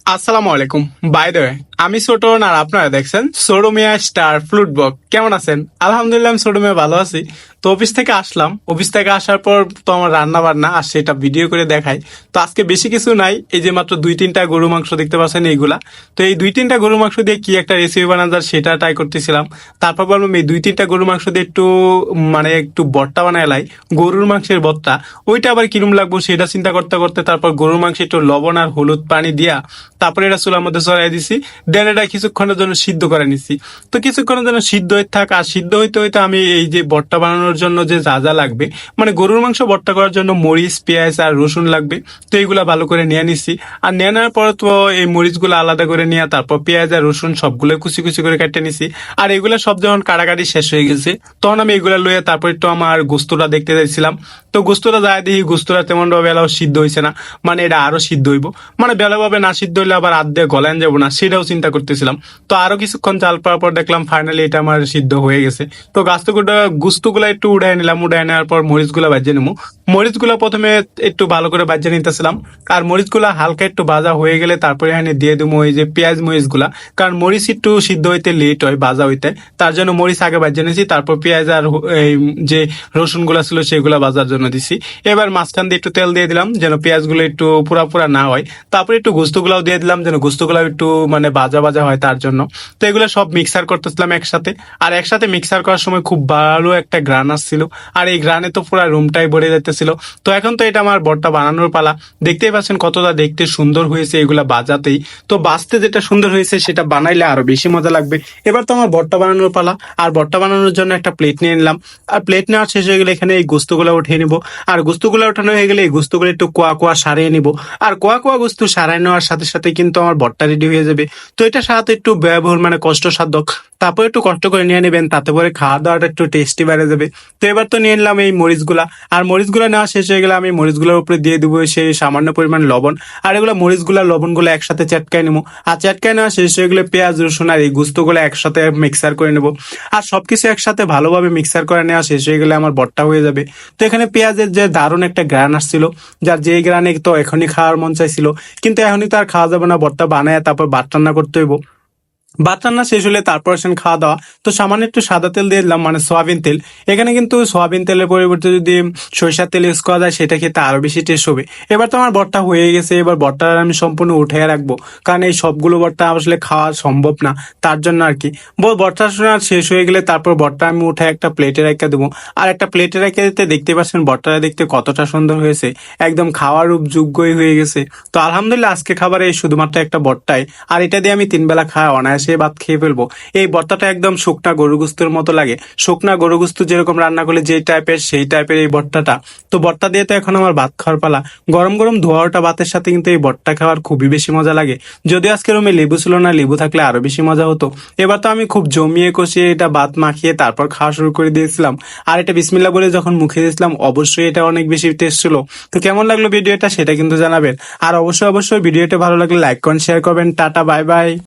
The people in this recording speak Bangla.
আসসালামু আলাইকুম। বাই দ্য ওয়ে, আমি ছোট আর আপনারা দেখছেন সোডোমিয়া স্টার ফ্লুটবক। কেমন আছেন? আলহামদুলিল্লাহ, আমি সোডোমিয়া ভালো আছি। তো অফিস থেকে আসলাম, অফিস থেকে আসার পর তো আমার রান্না বান্না আর সেটা ভিডিও করে দেখাই। তো আজকে বেশি কিছু নাই, এই যে মাত্র 2-3টা গরু মাংস দেখতে পাচ্ছেন এইগুলা। তো এই 2-3টা গরু মাংস দিয়ে কি একটা রেসিপি বানানো যায় সেটা ট্রাই করতেছিলাম। তারপর বললাম এই 2-3টা গরু মাংস দিয়ে একটু মানে একটু ভর্তা বানায় লাই, গরুর মাংসের ভর্তা। ওইটা আবার কিরম লাগবো সেটা চিন্তা করতে করতে তারপর গরুর মাংস একটু লবণ আর হলুদ পানি দিয়া তারপরে এটা চুলার মধ্যে চড়াই দিছি। দেন এটা কিছুক্ষণের জন্য সিদ্ধ করে নিছি। তো কিছুক্ষণের জন্য সিদ্ধ হইতে থাক, আর সিদ্ধ হইতে হইতে আমি এই যে ভর্তা বানানোর জন্য যে যা যা লাগবে, মানে গরুর মাংস ভর্তা করার জন্য মরিচ, পেঁয়াজ আর রসুন লাগবে। তো এইগুলা ভালো করে নিয়ে নিছি। আর নিয়ে নেওয়ার পর তো এই মরিচগুলো আলাদা করে নিয়ে তারপর পেঁয়াজ আর রসুন সবগুলো কুচি কুচি করে কেটে নিছি। আর এগুলা সব যখন কাটাকাটি শেষ হয়ে গেছে, তখন আমি এগুলা লইয়া তারপর একটু আমার গোস্তটা দেখতে চাইছিলাম। তো গোস্তটা যায় দেখি গোস্তটা তেমন বেলাও সিদ্ধ হয়েছে না, মানে এটা আরো সিদ্ধ হইব। মানে বেলাভাবে না সিদ্ধ হইলে আবার আধ দিয়ে গলায় যাবো না, সেটাও চিন্তা করতেছিলাম। তো আরো কিছুক্ষণ চাল পাওয়ার পর দেখলাম ফাইনালি এটা আমার সিদ্ধ হয়ে গেছে। তো গুস্তগুলা একটু উড়াই নিলাম, উড়াই নেওয়ার পর মরিচগুলা ভাজে নেবো। মরিচগুলা প্রথমে একটু ভালো করে ভাজে নিতেছিলাম। আর মরিচগুলা হালকা একটু ভাজা হয়ে গেলে তারপরে এখানে দিয়ে দেবো ওই যে পেঁয়াজ মরিচগুলা। কারণ মরিচ একটু সিদ্ধ হইতে লেট হয় ভাজা হইতে, তার জন্য মরিচ আগে ভাজে নিয়েছি, তারপর পেঁয়াজ আর এই যে রসুন গুলা ছিল সেগুলা ভাজার জন্য দিছি। এবার মাঝখান দিয়ে একটু তেল দিয়ে দিলাম যেন পেঁয়াজগুলো একটু পুরা পুরা না হয়। তারপরে একটু গোস্তগুলাও দিয়ে দিলাম যেন গোস্তগুলো একটু মানে ভাজা ভাজা হয় তার জন্য। তো এগুলো সব মিক্সার করতেছিলাম একসাথে। আর একসাথে মিক্সার করার সময় খুব ভালো একটা গ্রান আসছিল। আর এই গ্রানে তো পুরো রুমটাই ভরে যাইতেছিল। তো এখন তো এটা আমার ভর্তা বানানোর পালা। দেখতেই পাচ্ছেন কতটা দেখতে সুন্দর হয়েছে এগুলা বাজাতেই। তো বাজতে যেটা সুন্দর হয়েছে সেটা বানাইলে আরো বেশি মজা লাগবে। এবার তো আমার ভর্তা বানানোর পালা। আর ভর্তা বানানোর জন্য একটা প্লেট নিয়ে নিলাম। আর প্লেট নেওয়ার শেষ হয়ে গেলে এখানে এই গোস্তগুলো উঠিয়ে নিব। আর গোস্তগুলো ওঠানো হয়ে গেলে এই গোস্তগুলো একটু কোয়া কোয়া সারিয়ে নিব। আর কোয়া কোয়া গোস্ত সারাই নেওয়ার সাথে সাথে কিন্তু আমার ভর্তা রেডি হয়ে যাবে। তো এটা সাথে একটু ব্যয়বহুল মানে কষ্টসাধ্য, তারপর একটু কষ্ট করে নিয়ে নেবেন, তাতে করে খাওয়া দাওয়াটা একটু টেস্টি বেড়ে যাবে। তো এবার তো নিয়ে নিলাম এই মরিচগুলা। আর মরিচগুলা নেওয়া শেষ হয়ে গেলে আমি মরিচগুলোর উপরে দিয়ে দেবো সেই সামান্য পরিমাণ লবণ। আর এগুলো মরিচগুলা লবণগুলো একসাথে চেটকায় নেবো। আর চেটকায় নেওয়া শেষ হয়ে গেলে পেঁয়াজ রসুন আর এই গুস্তগুলো একসাথে মিক্সার করে নেবো। আর সবকিছু একসাথে ভালোভাবে মিক্সার করে নেওয়া শেষ হয়ে গেলে আমার ভর্তা হয়ে যাবে। তো এখানে পেঁয়াজের যে দারুণ একটা গ্রান আসছিল, যার যে গ্রানে তো এখনই খাওয়ার মন চাইছিল, কিন্তু এখনই তো আর খাওয়া যাবে না, ভর্তা বানায় তারপর ভাত রান্না করতে হইব। ভাত রান্না শেষ হলে তারপর আসেন খাওয়া দাওয়া। তো সামান্য একটু সাদা তেল দিয়ে দিলাম, মানে সয়াবিন তেল। এখানে কিন্তু সয়াবিন তেলের পরিবর্তে যদি সরিষার তেল ইউজ করা যায় সেটা খেতে আরো বেশি টেস্ট হবে। এবার তো আমার ভর্তা হয়ে গেছে, এবার ভর্তাটা আমি সম্পূর্ণ উঠে রাখবো। কারণ এই সবগুলো ভর্তা আসলে খাওয়া সম্ভব না, তার জন্য আর কি। ভর্তা শেষ হয়ে গেলে তারপর ভর্তা আমি উঠে একটা প্লেটে রেখে দেবো। আর একটা প্লেটে রেখে দিতে দেখতে পাচ্ছেন ভর্তাটা দেখতে কতটা সুন্দর হয়েছে, একদম খাওয়ার উপযোগ্যই হয়ে গেছে। তো আলহামদুলিল্লাহ, আজকে খাবারে এই শুধুমাত্র একটা ভর্তাই। আর এটা দিয়ে আমি 3 বেলা খাওয়া অনায়াসে ভাত খেয়ে ফেলবো। এই ভর্তাটা একদম শুকনা গরু গোস্তের মতো লাগে। শুকনা গরু গোস্ত যেরকম রান্না করলে যে টাইপের, সেই টাইপের এই ভর্তাটা। তো ভর্তা দিয়ে তো এখন আমার ভাত খাওয়ার পালা। গরম গরম ধোয়া ওঠা ভাতের সাথে কিন্তু এই ভর্তা খাওয়ার খুবই বেশি মজা লাগে। যদিও আজকে রুমে লেবু ছিল না, লেবু থাকলে আরো বেশি মজা হতো। এবার তো আমি খুব জমিয়ে কষিয়ে এটা ভাত মাখিয়ে তারপর খাওয়া শুরু করে দিয়েছিলাম। আর এটা বিসমিল্লাহ বলে যখন মুখে দিয়েছিলাম, অবশ্যই এটা অনেক বেশি টেস্ট ছিল। তো কেমন লাগলো ভিডিওটা সেটা কিন্তু জানাবেন। আর অবশ্যই অবশ্যই ভিডিওটা ভালো লাগলে লাইক করেন, শেয়ার করবেন। Tata, bye bye.